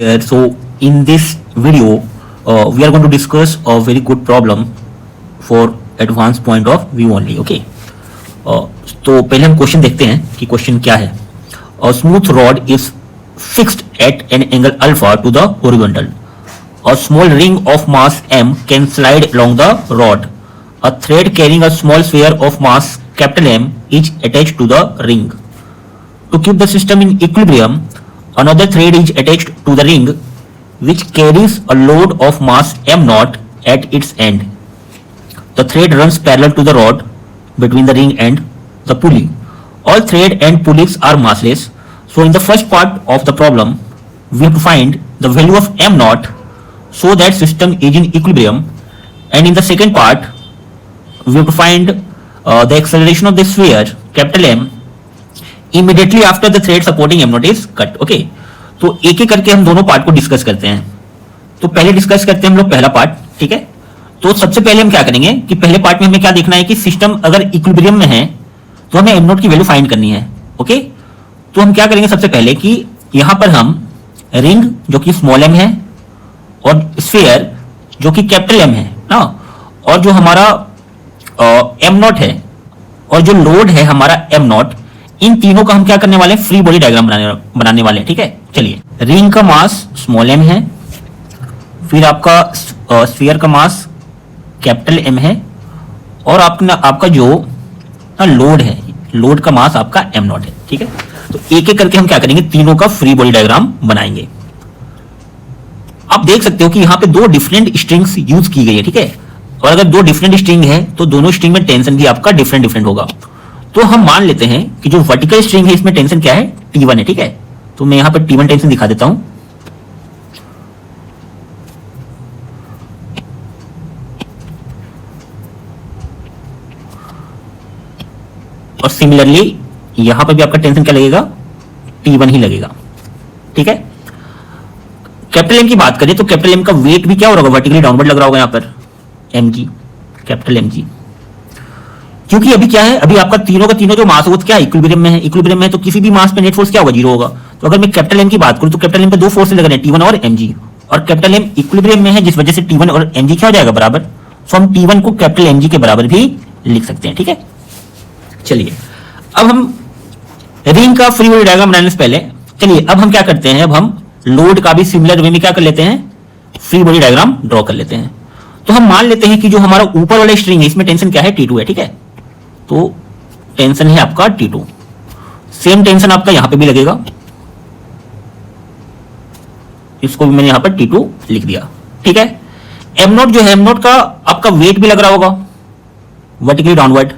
So in this video, we are going to discuss a very good problem for advanced point of view only. Okay. तो पहले हम question देखते हैं कि question क्या है. A smooth rod is fixed at an angle alpha to the horizontal. A small ring of mass m can slide along the rod. A thread carrying a small sphere of mass capital M is attached to the ring. To keep the system in equilibrium, another thread is attached to the ring which carries a load of mass m naught at its end. The thread runs parallel to the rod between the ring and the pulley. All thread and pulleys are massless. So in the first part of the problem, we have to find the value of m naught so that system is in equilibrium. And in the second part, we have to find the acceleration of the sphere capital M immediately after the thread supporting m naught is cut. Okay. तो एक एक करके हम दोनों part को discuss करते हैं. तो पहले डिस्कस करते हैं हम लोग पहला पार्ट. ठीक है. तो सबसे पहले हम क्या करेंगे कि पहले पार्ट में हमें क्या देखना है कि सिस्टम अगर इक्विलिब्रियम में है तो हमें एम नोट की वैल्यू फाइंड करनी है. ओके. तो हम क्या करेंगे सबसे पहले कि यहां पर हम रिंग जो कि स्मॉल एम है और स्फीयर जो कि कैपिटल एम है ना, और जो हमारा एम नॉट है और जो लोड है हमारा एम नॉट, इन तीनों का हम क्या करने वाले हैं, फ्री बॉडी डायग्राम बनाने वाले हैं. ठीक है. चलिए, रिंग का मास स्मॉल एम है, फिर आपका स्फीयर का मास कैपिटल एम है, और आपका जो लोड है, लोड का मास आपका एम नॉट है. ठीक है. तो एक एक करके हम क्या करेंगे, तीनों का फ्री बॉडी डायग्राम बनाएंगे. आप देख सकते हो कि यहां पे दो डिफरेंट स्ट्रिंग्स यूज की गई है. ठीक है. और अगर दो डिफरेंट स्ट्रिंग है तो दोनों स्ट्रिंग में टेंशन भी आपका डिफरेंट डिफरेंट होगा. तो हम मान लेते हैं कि जो वर्टिकल स्ट्रिंग है इसमें टेंशन क्या है, T1 है. ठीक है. तो मैं यहां पर T1 टेंशन दिखा देता हूं. और सिमिलरली यहां पर भी आपका टेंशन क्या लगेगा, T1 ही लगेगा. ठीक है. कैपिटल एम की बात करें तो कैपिटल एम का वेट भी क्या हो रहा होगा, वर्टिकली डाउनवर्ड लग रहा होगा यहां पर, mg, कैपिटल mg. क्योंकि अभी क्या है, अभी आपका तीनों का तीनों जो मास है वो क्या है, इक्विलिब्रियम में है. इक्विलिब्रियम में है तो किसी भी मास पे नेट फोर्स क्या होगा, जीरो होगा. तो अगर मैं कैपिटल एम की बात करूं तो कैपिटल एम पे दो फोर्स लग रहे हैं, T1 और mg, और कैपिटल एम इक्विलिब्रियम में है जिस वजह से T1 और mg क्या हो जाएगा, बराबर. सो हम T1 को कैपिटल mg के बराबर भी लिख सकते हैं. ठीक है. चलिए, अब हम रिंग का फ्री बॉडी डायग्राम बनाने से पहले चलिए अब हम क्या करते हैं, अब हम लोड का भी सिमिलर वे में क्या कर लेते हैं, फ्री बॉडी डायग्राम ड्रॉ कर लेते हैं. तो हम मान लेते हैं कि जो हमारा ऊपर वाला स्ट्रिंग है इसमें टेंशन क्या है, T2 है. ठीक है. तो टेंशन है आपका T2. सेम टेंशन आपका यहां पे भी लगेगा, इसको भी मैंने यहां पर T2 लिख दिया. ठीक है. एम नोट जो है, एम नोट का आपका वेट भी लग रहा होगा वर्टिकली डाउनवर्ड,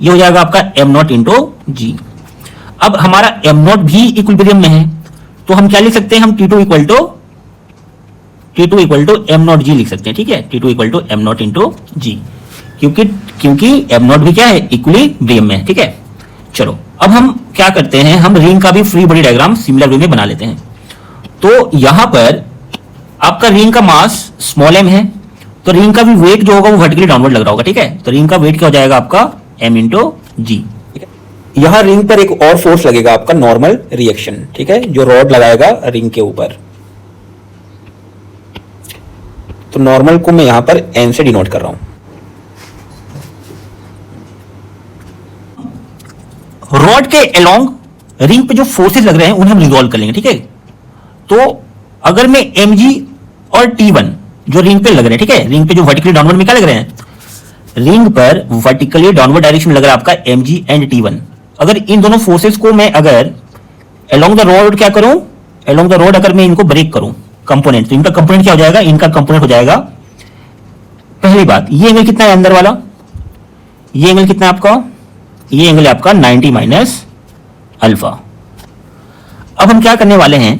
ये हो जाएगा आपका एम नोट इंटू जी. अब हमारा एम नोट भी इक्विलिब्रियम में है तो हम क्या लिख सकते हैं, हम T2 equal to M naught g लिख सकते हैं. ठीक है. T2 equal to M naught into g, क्योंकि एम नोट भी क्या है, इक्विलिब्रियम में है. ठीक है. चलो, अब हम क्या करते हैं, हम रिंग का भी free body diagram similar way में बना लेते हैं. तो यहां पर आपका रिंग का मास स्मॉल एम है तो रिंग का भी वेट जो होगा वो वर्टिकली डाउनवर्ड लग रहा होगा. ठीक है. तो रिंग का वेट क्या हो जाएगा आपका, एम इंटू जी. यहां रिंग पर एक और फोर्स लगेगा आपका, नॉर्मल रिएक्शन. ठीक है. जो रॉड लगाएगा रिंग के ऊपर, तो नॉर्मल को मैं यहां पर एन से डिनोट कर रहा हूं. रॉड के अलोंग रिंग पे जो फोर्सेस लग रहे हैं उन्हें हम रिजॉल्व कर लेंगे. ठीक है. तो अगर मैं mg और T1 जो रिंग पे लग रहे हैं, ठीक है, रिंग पे जो वर्टिकली डाउनवर्ड में क्या लग रहे हैं, रिंग पर वर्टिकली डाउनवर्ड डायरेक्शन में लग रहा है आपका mg एंड T1. अगर इन दोनों फोर्सेस को मैं अगर अलोंग द रॉड क्या करूं, अलोंग द रॉड अगर मैं इनको ब्रेक करूं कंपोनेंट, तो इनका कंपोनेंट क्या हो जाएगा, इनका कंपोनेंट हो जाएगा, पहली बात ये एंगल कितना है अंदर वाला, ये एंगल कितना है आपका, ये एंगल है आपका 90 माइनस अल्फा. अब हम क्या करने वाले हैं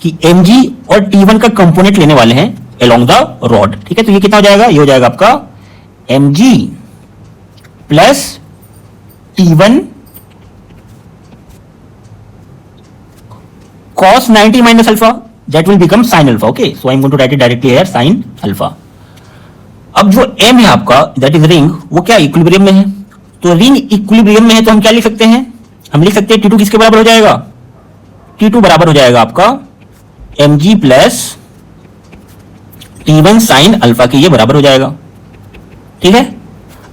कि mg और T1 का कंपोनेंट लेने वाले हैं अलोंग द रॉड. ठीक है. तो ये कितना हो जाएगा, ये हो जाएगा आपका mg plus T1 cos 90 minus alpha, that will become sin alpha. Okay, so I'm going to write it directly here, sin alpha. अब जो m है आपका, that is ring, वो क्या इक्विलिब्रियम में है. तो रिंग इक्विलिब्रियम में है तो हम क्या लिख सकते हैं, हम लिख सकते हैं T2 किसके बराबर हो जाएगा, T2 बराबर हो जाएगा आपका mg plus T1 sine alpha के ये बराबर हो जाएगा। ठीक है,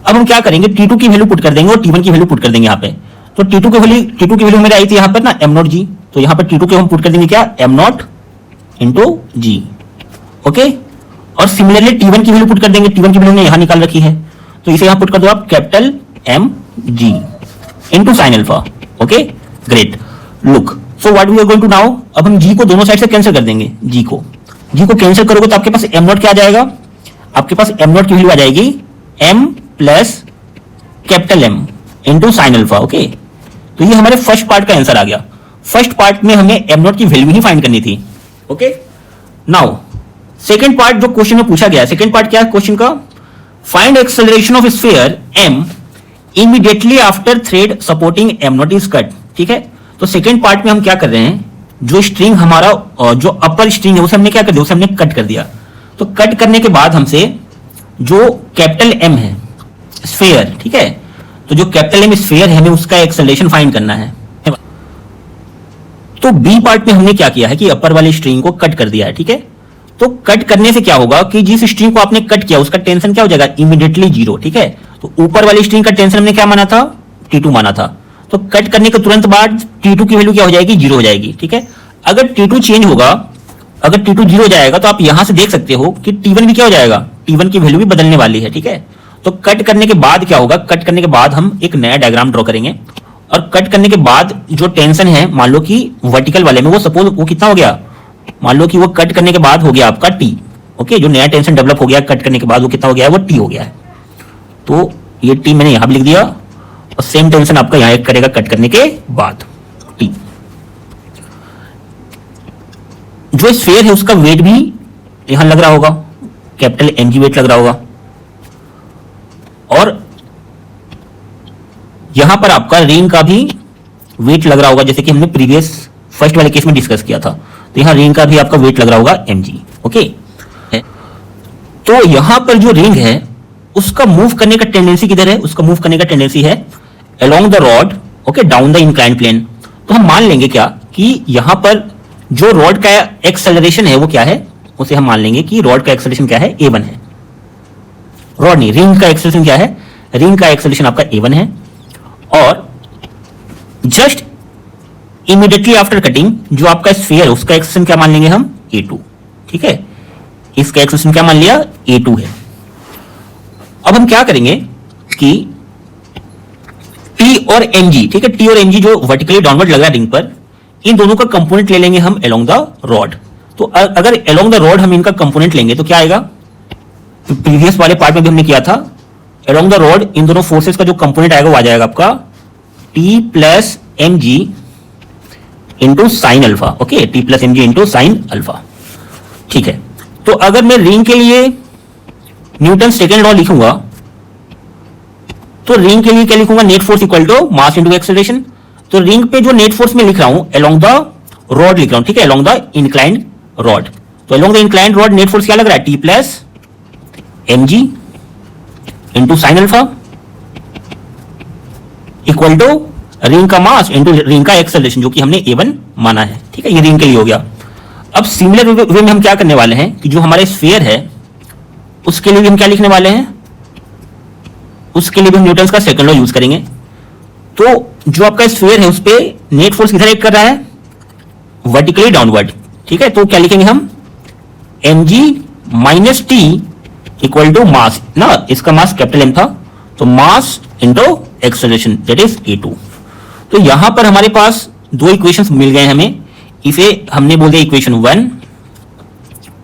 अब हम क्या करेंगे, T2 की वैल्यू पुट कर देंगे और T1 की वैल्यू पुट कर देंगे यहाँ पे। तो T2 की वैल्यू मेरे आई थी यहाँ पर ना m नॉट जी, तो यहाँ पर T2 के हम पुट कर देंगे क्या, m not into G. Okay, और सिमिलरली T1 की वैल्यू पुट कर देंगे, T1 की वैल्यू ने यहाँ निकाल रखी है, तो इसे यहाँ पुट कर दो आप capital m g into sine alpha. Okay great, look so what we are going to now, अब हम g को दोनों साइड से कैंसिल कर देंगे। g को कैंसिल करोगे तो आपके पास m नॉट क्या आ जाएगा, आपके पास m नॉट की वैल्यू आ जाएगी m plus capital M into sine alpha. Okay, तो ये हमारे फर्स्ट पार्ट का आंसर आ गया। फर्स्ट पार्ट में हमें m नॉट की वैल्यू ही फाइंड करनी थी। ओके, नाउ सेकंड पार्ट जो क्वेश्चन में पूछा गया, सेकंड पार्ट क्या है क्वेश्चन का, find acceleration of sphere m immediately after thread supporting m not is cut. ठीक है, तो सेकंड पार्ट में हम क्या कर रहे हैं, जो स्ट्रिंग हमारा जो अपर स्ट्रिंग है उसे हमने क्या कर दिया, उसे हमने कट कर दिया। तो कट करने के बाद हमसे जो कैपिटल M है स्फीयर, ठीक है, तो जो कैपिटल M स्फीयर है हमें उसका एक्सेलरेशन फाइंड करना है। तो बी पार्ट में हमने क्या किया है कि अपर वाली स्ट्रिंग को कट कर दिया है। ठीक है, तो कट करने से क्या होगा कि जिस स्ट्रिंग को आपने कट किया उसका टेंशन क्या हो जाएगा, इमीडिएटली जीरो। ठीक है, तो ऊपर वाली स्ट्रिंग का टेंशन हमने क्या माना था, T2 माना था, तो कट करने के तुरंत बाद T2 की वैल्यू क्या हो जाएगी, जीरो हो जाएगी। ठीक है, अगर T2 चेंज होगा, अगर T2 जीरो हो जाएगा तो आप यहां से देख सकते हो कि T1 भी क्या हो जाएगा, T1 की वैल्यू भी बदलने वाली है। ठीक है, तो कट करने के बाद क्या होगा, कट करने के बाद हम एक नया डायग्राम ड्रॉ करेंगे और कट करने के बाद जो टेंशन है, मान लो कि वर्टिकल वाले में वो सपोज वो कितना हो गया, मान लो कि वो कट करने के बाद हो गया आपका T। ओके, जो नया टेंशन डेवलप हो गया कट करने के बाद वो कितना हो गया है, वो T हो गया है। तो ये T मैंने यहां भी लिख दिया और सेम टेंशन आपका यहां एक करेगा कट करने के बाद T। जो स्फीयर है उसका वेट भी यहां लग रहा होगा, कैपिटल mg वेट लग रहा होगा, और यहां पर आपका रिंग का भी वेट लग रहा होगा, जैसे कि हमने प्रीवियस फर्स्ट वाले केस में डिस्कस किया था। तो यहां रिंग का भी आपका वेट लग रहा होगा mg। ओके, तो यहां पर जो रिंग है उसका मूव करने का टेंडेंसी किधर है, उसका मूव करने का टेंडेंसी है along the rod, okay, down the inclined plane. तो हम मान लेंगे क्या कि यहां पर जो रॉड का एक्सेलरेशन है वो क्या है, उसे हम मान लेंगे कि रॉड का एक्सेलरेशन क्या है, a1 है। रॉड नहीं, रिंग का एक्सेलरेशन क्या है, रिंग का एक्सेलरेशन आपका a1 है, और जस्ट इमीडिएटली आफ्टर कटिंग जो आपका स्फीयर है उसका एक्सेलरेशन क्या मान लेंगे हम, a2। ठीक है, इसका एक्सेलरेशन क्या मान लिया, a2 है। अब हम क्या करेंगे कि T और mg, ठीक है, T और mg जो वर्टिकली डाउनवर्ड लग रहा है रिंग पर, इन दोनों का कंपोनेंट ले लेंगे हम अलोंग द रॉड। तो अगर अलोंग द रॉड हम इनका कंपोनेंट लेंगे तो क्या आएगा, तो प्रीवियस वाले पार्ट में भी हमने किया था, अलोंग द रॉड इन दोनों फोर्सेस का जो कंपोनेंट आएगा वो आ जाएगा आपका T plus mg into sine alpha. Okay, T plus mg into sine alpha. ठीक है, तो अगर मैं रिंग के लिए न्यूटन सेकेंड लॉ लिखूंगा तो रिंग के लिए क्या लिखूंगा, net force equal to mass into acceleration. तो रिंग पे जो नेट फोर्स में लिख रहा हूं अलोंग द रॉड लिख रहा हूं, ठीक है, अलोंग द इंक्लाइंड रॉड। तो along the inclined rod net force क्या लग रहा है, T plus mg into sine alpha equal to ring का मास इंटू रिंग का एक्सेलरेशन जो कि हमने a1 माना है। ठीक है, ये रिंग के लिए हो गया। अब सिमिलर वे में हम क्या करने वाले हैं कि जो हमारे स्फीयर है उसके लिए भी हम क्या लिखने वाले हैं, उसके लिए भी हम न्यूटन का सेकंड लॉ यूज करेंगे। तो जो आपका स्फीयर है उस पे नेट फोर्स किधर एक्ट कर रहा है, वर्टिकली डाउनवर्ड। ठीक है, तो क्या लिखेंगे हम, mg minus T equal to mass ना, इसका मास कैपिटल M था, तो mass into acceleration that is a2। तो यहां पर हमारे पास दो इक्वेशंस मिल गए हमें, इसे हमने बोल दिया इक्वेशन 1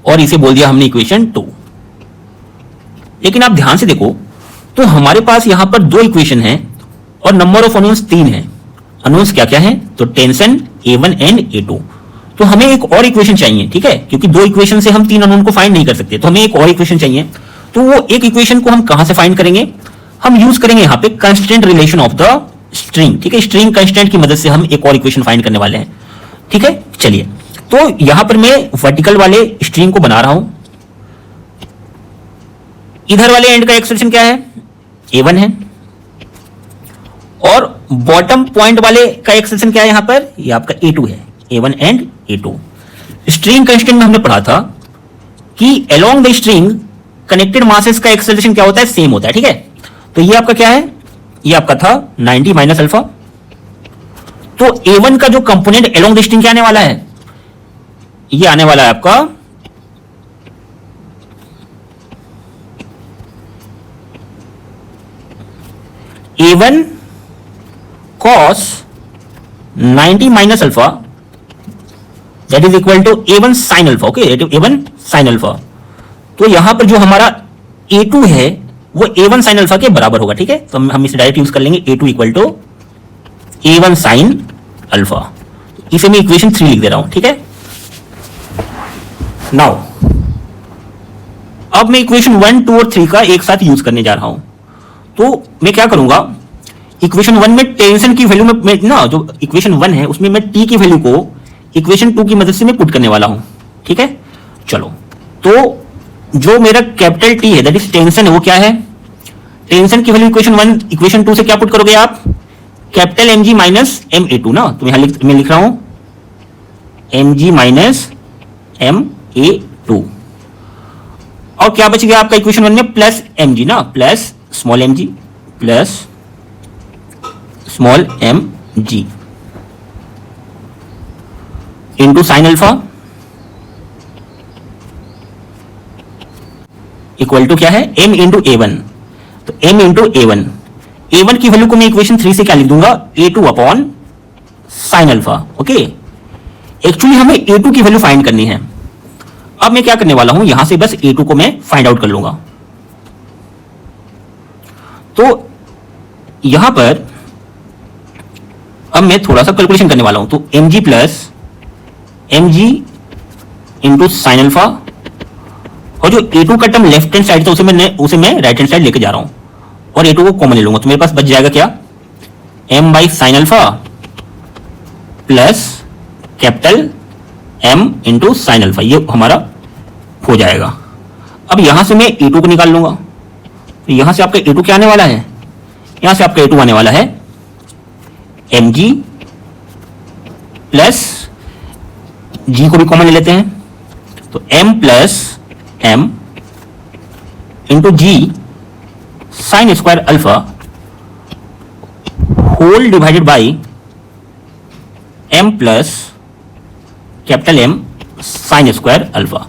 और इसे बोल दिया हमने इक्वेशन 2। लेकिन आप ध्यान से देखो तो हमारे पास यहां पर दो इक्वेशन है और नंबर ऑफ अननोन्स 3 है। अननोन्स क्या क्या है, तो टेंशन a1 एंड a2। तो हमें एक और इक्वेशन चाहिए, ठीक है, क्योंकि दो इक्वेशन से हम 3 अननोन को फाइंड नहीं कर सकते, तो हमें एक और इक्वेशन चाहिए। तो वो एक इक्वेशन को हम कहां से फाइंड करेंगे, हम यूज करेंगे यहां पे constant relation of the string. ठीक है, स्ट्रिंग कंस्टेंट की मदद से हम एक और इक्वेशन फाइंड करने वाले हैं। ठीक है, चलिए, तो यहां पर मैं वर्टिकल वाले स्ट्रिंग को बना रहा हूं। इधर वाले एंड का एक्सेलरेशन क्या है, a1 है, और बॉटम पॉइंट वाले का एक्सेलरेशन क्या है यहां पर, ये आपका a2 है, a1 and a2। String constraint में हमने पढ़ा था कि along the string connected masses का एक्सेलरेशन क्या होता है, सेम होता है, ठीक है। तो ये आपका क्या है, ये आपका था 90 माइनस अल्फा। तो A1 का जो कंपोनेंट अलोंग द स्ट्रिंग क्या आने वाला है, ये आने वाला है आपका A1 cos 90 minus alpha that is equal to A1 sine alpha. Okay, A1 sine alpha. तो यहां पर जो हमारा A2 है वो A1 साइन अल्फा के बराबर होगा, ठीक है। तो हम इसे डायरेक्ट यूज कर लेंगे, A2 equal to A1 sine alpha. इसे मैं इक्वेशन 3 लिख दे रहा हूं, ठीक है। नाउ अब मैं इक्वेशन 1, 2 और 3 का एक साथ यूज करने जा रहा हूं। तो मैं क्या करूंगा, इक्वेशन 1 में टेंशन की वैल्यू में ना, जो इक्वेशन 1 है उसमें मैं टी की वैल्यू को इक्वेशन 2 की मदद से मैं पुट करने वाला हूं, ठीक है। चलो, तो जो मेरा कैपिटल टी है दैट इज टेंशन है, वो क्या है, टेंशन की वैल्यू इक्वेशन 1 इक्वेशन 2 से क्या पुट करोगे आप, कैपिटल mg माइनस ma2 ना। तो यहां मैं लिख रहा हूं mg माइनस ma2, और क्या बच गया आपका इक्वेशन 1 में, प्लस mg ना, plus small mg plus small mg into sine alpha equal to क्या है, m इंटू A1। तो m इंटू A1 की वैल्यू को मैं इक्वेशन 3 से क्या लिख दूंगा, A2 upon sine alpha. Okay, actually हमें A2 की वैल्यू फाइंड करनी है। अब मैं क्या करने वाला हूं, यहां से बस A2 को मैं फाइंड आउट कर लूंगा। तो यहां पर अब मैं थोड़ा सा कैलकुलेशन करने वाला हूं। तो mg plus mg into sine alpha, और जो A2 का टर्म लेफ्ट हैंड साइड था उसे मैं राइट हैंड साइड लेके जा रहा हूं, और A2 को कॉमन ले लूंगा। तो मेरे पास बच जाएगा क्या, m by sine alpha plus capital m into sine alpha, ये हमारा हो जाएगा। अब यहां से मैं A2 को निकाल लूंगा। तो यहां से आपका A2 क्या आने वाला है, यहां से आपका A2 आने वाला है mg प्लस g को भी कॉमन ले लेते हैं, तो m plus m into g sine square alpha whole divided by m plus capital M sine square alpha.